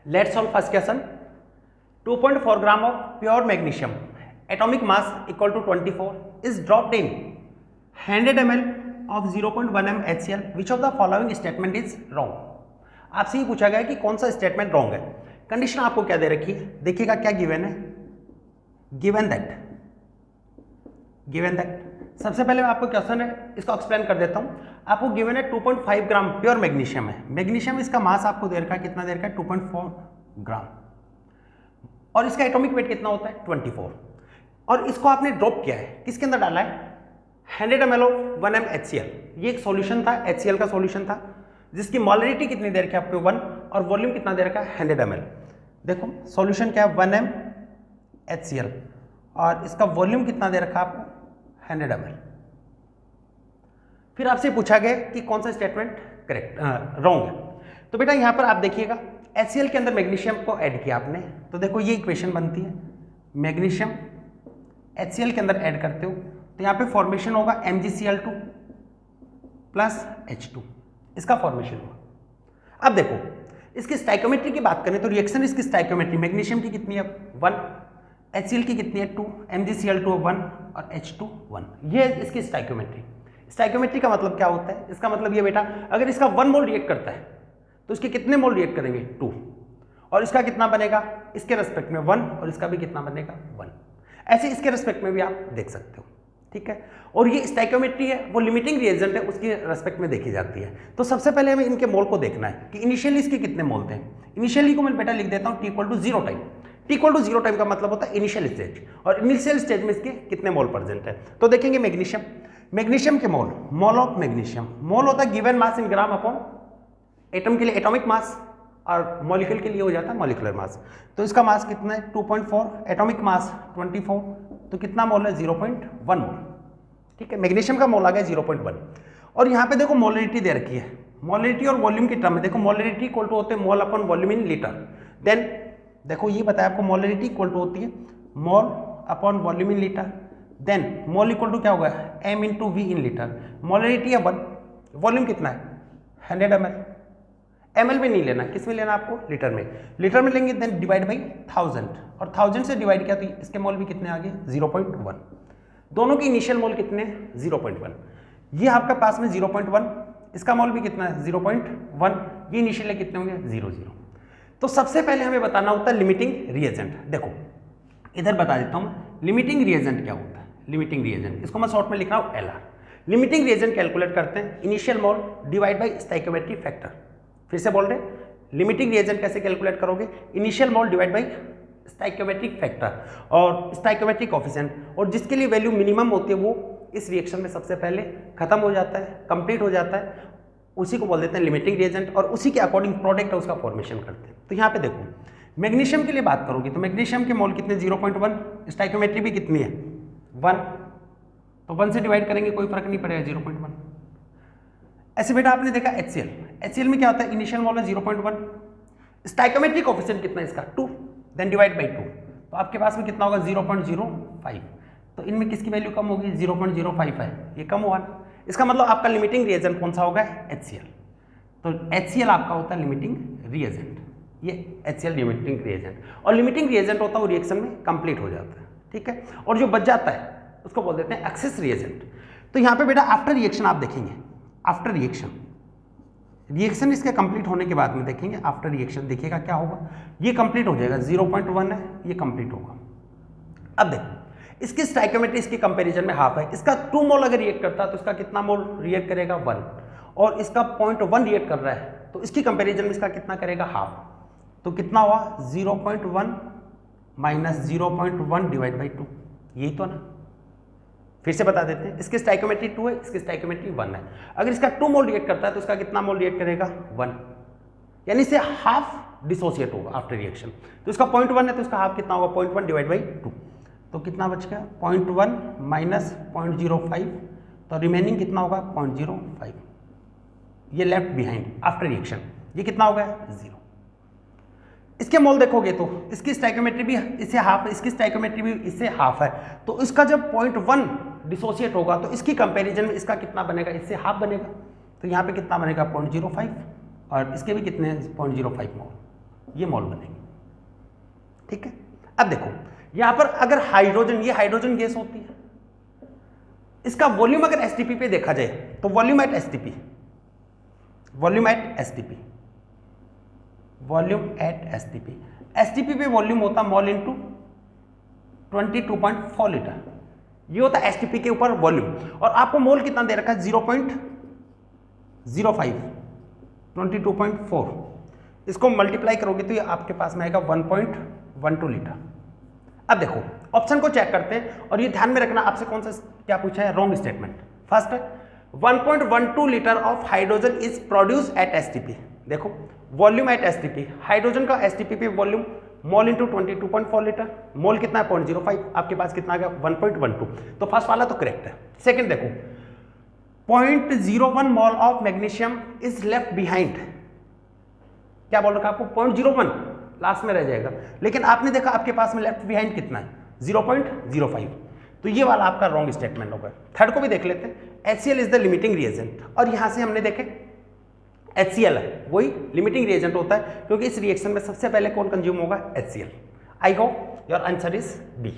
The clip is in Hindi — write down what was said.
Let's solve first question. 2.4 gram of pure magnesium, atomic mass equal to 24, is dropped in 100 ml of 0.1 m HCl. Which of the following statement is wrong? आपसे ये पूछा गया है कि कौन सा स्टेटमेंट रॉन्ग है. कंडीशन आपको क्या दे रखी है, देखिएगा क्या गिवन है. गिवन दैट सबसे पहले आपको क्वेश्चन है, इसको एक्सप्लेन कर देता हूं. आपको गिवन है 2.5 ग्राम प्योर मैग्नीशियम है. मैग्नीशियम इसका मास आपको दे रखा है, कितना दे रखा है 2.4 ग्राम, और इसका एटॉमिक वेट कितना होता है 24. और इसको आपने ड्रॉप किया है, किसके अंदर डाला है 100 ml ऑफ 1 m HCl. ये एक सॉल्यूशन था, HCl का सॉल्यूशन था, जिसकी मोलरिटी कितनी दे रखी है आपको 1, और वॉल्यूम कितना दे रखा है 100 ml. देखो सॉल्यूशन क्या है 1 m HCl, और इसका वॉल्यूम कितना दे रखा है आपको 100 ml. फिर आपसे पूछा गया कि कौन सा स्टेटमेंट करेक्ट रॉन्ग है. तो बेटा यहां पर आप देखिएगा HCl के अंदर मैग्नीशियम को ऐड किया आपने, तो देखो ये इक्वेशन बनती है. मैग्नीशियम HCl के अंदर ऐड करते हो तो यहाँ पे फॉर्मेशन होगा MgCl2 प्लस H2, इसका फॉर्मेशन होगा. अब देखो इसकी स्टाइकोमेट्री की बात करें तो रिएक्शन इसकी स्टाइकोमेट्री मैग्नीशियम की कितनी है 1, HCl की कितनी है 2, MgCl2 1 और H2 1. ये इसकी स्टाइकोमेट्री. स्टाइकोमेट्री का मतलब क्या होता है, इसका मतलब ये बेटा अगर इसका 1 मोल रिएक्ट करता है तो इसके कितने मोल रिएक्ट करेंगे 2, और इसका कितना बनेगा इसके रेस्पेक्ट में 1, और इसका भी कितना बनेगा 1. ऐसे इसके रेस्पेक्ट में भी आप देख सकते हो. ठीक है, और ये स्टाइकोमेट्री है, वो लिमिटिंग रिएजेंट है, उसके रेस्पेक्ट में देखी जाती है. तो सबसे पहले हमें इनके मोल को देखना है कि इनिशियली इसके कितने मोल थे. इनिशियली को मैं बेटा लिख देता हूँ T=0 टाइम. T=0 टाइम का मतलब होता है इनिशियल स्टेज, और इनिशियल स्टेज में इसके कितने मोल प्रेजेंट है. तो देखेंगे मैग्नीशियम के मोल ऑफ मैग्नीशियम, मोल होता है गिवन मास इन ग्राम अपॉन एटम के लिए एटॉमिक मास, और मॉलिक्यूल के लिए हो जाता है मॉलिक्यूलर मास. तो इसका मास कितना है 2.4, एटॉमिक मास 24, तो कितना मोल है 0.1 मोल. ठीक है, मैग्नीशियम का मोल आ गया 0.1. और यहाँ पे देखो मोलरिटी दे रखी है, मोलरिटी और वॉल्यूम की टर्म में देखो मोलरिटी इक्वल टू होते हैं mole upon volume in litre. Then देखो ये बताया आपको मोलरिटी इक्वल टू होती है mole upon volume in litre. Then mole equal to क्या होगा m into V in litre. Molarity है 1, वॉल्यूम कितना है 100 ml. ml में नहीं लेना, किस में लेना आपको लीटर में. लीटर में लेंगे देन डिवाइड बाई 1000, और 1000 से डिवाइड किया तो इसके मोल भी कितने आ गए 0.1. दोनों के इनिशियल मोल कितने 0.1. ये आपका पास में 0.1, इसका मोल भी कितना है 0.1. ये इनिशियल कितने होंगे 0.0. तो सबसे पहले हमें बताना होता है लिमिटिंग रिएजेंट. देखो इधर बता देता हूँ लिमिटिंग रिएजेंट क्या होता है. लिमिटिंग रिएजेंट इसको मैं शॉर्ट में लिख रहा हूँ LR. लिमिटिंग रिएजेंट कैलकुलेट करते हैं initial mole divide by stoichiometric factor. फिर से बोल रहे लिमिटिंग रिएजेंट कैसे कैलकुलेट करोगे, initial mole divide by stoichiometric factor और स्टाइकोमेट्रिक कोफिशिएंट, और जिसके लिए वैल्यू मिनिमम होती है वो इस रिएक्शन में सबसे पहले खत्म हो जाता है, कंप्लीट हो जाता है, उसी को बोल देते हैं लिमिटिंग रिएजेंट, और उसी के अकॉर्डिंग प्रोडक्ट है उसका फॉर्मेशन करते हैं. तो यहाँ पे देखो मैग्नीशियम के लिए बात करोगे तो मैग्नीशियम के मोल कितने 0.1, स्टाइकोमेट्री भी कितनी है 1, तो 1 से डिवाइड करेंगे कोई फर्क नहीं पड़ेगा 0.1. ऐसे बेटा आपने देखा HCl में क्या होता है इनिशियल मोल है 0.1, स्टाइकोमेट्रिक कोफिशिएंट कितना है इसका 2, देन डिवाइड बाई 2, तो आपके पास में कितना होगा 0.05. तो इनमें किसकी वैल्यू कम होगी 0.05 है, ये कम हुआ ना. इसका मतलब आपका लिमिटिंग रिएजेंट कौन सा होगा HCl. तो HCl आपका होता है लिमिटिंग रिएजेंट, ये HCl लिमिटिंग रिएजेंट, और लिमिटिंग रिएजेंट होता है वो रिएक्शन में कंप्लीट हो जाता है. ठीक है, और जो बच जाता है उसको बोल देते हैं एक्सेस रिएजेंट. तो यहाँ पे बेटा आफ्टर रिएक्शन आप देखेंगे, आफ्टर रिएक्शन इसके कंप्लीट होने के बाद में देखेंगे आफ्टर रिएक्शन, देखिएगा क्या होगा. ये कंप्लीट हो जाएगा 0.1 है, ये कंप्लीट होगा. अब देखो इसकी स्टाइकोमेट्री इसके कंपैरिजन में हाफ है. इसका 2 मोल अगर रिएक्ट करता है तो इसका कितना मोल रिएक्ट करेगा 1, और इसका 0.1 रिएक्ट कर रहा है तो इसकी कंपैरिजन में इसका कितना करेगा हाफ. तो कितना हुआ 0.1 माइनस 0.1 डिवाइड बाई 2, यही तो ना. फिर से बता देते हैं इसकी स्टाइकोमेट्री 2 है, इसकी स्टाइकोमेट्री 1 है. अगर इसका 2 मोल रिएक्ट करता है तो इसका कितना मोल रिएक्ट करेगा 1, यानी से हाफ डिसोसिएट होगा आफ्टर रिएक्शन. तो इसका 0.1 है तो इसका हाफ कितना होगा 0.1 डिवाइड बाई 2, तो कितना बच गया 0.1 माइनस 0.05, तो रिमेनिंग कितना होगा 0.05. ये लेफ्ट बिहाइंड आफ्टर रिएक्शन, ये कितना होगा 0. इसके मोल देखोगे तो इसकी स्टाइकोमेट्री भी इससे हाफ है, इसकी स्टाइकोमेट्री भी इससे हाफ है, तो इसका जब 0.1 डिसोसिएट होगा तो इसकी कंपैरिजन में इसका कितना बनेगा इससे हाफ बनेगा. तो यहाँ पे कितना बनेगा 0.05, और इसके भी कितने 0.05 मोल. ये मोल बनेंगे। ठीक है, अब देखो यहां पर अगर हाइड्रोजन, ये हाइड्रोजन गैस होती है, इसका वॉल्यूम अगर एसटीपी पे देखा जाए तो volume at STP, volume at STP, volume at STP, STP पे वॉल्यूम होता मोल इंटू 22.4 लीटर, ये होता है एसटीपी के ऊपर वॉल्यूम। और आपको मोल कितना दे रखा है 0.05, 22.4, इसको मल्टीप्लाई करोगे तो ये आपके पास में आएगा 1.12 लीटर। अब देखो ऑप्शन को चेक करते हैं और ये ध्यान में रखना आपसे कौन सा क्या पूछा है, wrong statement. First 1.12 litre of hydrogen is produce at STP, देखो वॉल्यूम एट एसटीपी, हाइड्रोजन का एसटीपी पे वॉल्यूम मोल इंटू 22.4 लीटर, मोल कितना है 0.05, आपके पास कितना आ गया 1.12, तो फर्स्ट वाला तो करेक्ट है। सेकंड देखो 0.01 mole of magnesium is left behind, क्या बोल रखा आपको 0.01 लास्ट में रह जाएगा, लेकिन आपने देखा आपके पास में लेफ्ट बिहाइंड कितना है 0.05, तो ये वाला आपका रॉन्ग स्टेटमेंट होगा। थर्ड को भी देख लेते हैं, HCl is the limiting reagent, और यहां से हमने देखे HCl है वही लिमिटिंग रिएजेंट होता है, क्योंकि इस रिएक्शन में सबसे पहले कौन कंज्यूम होगा HCl। I hope your answer is B.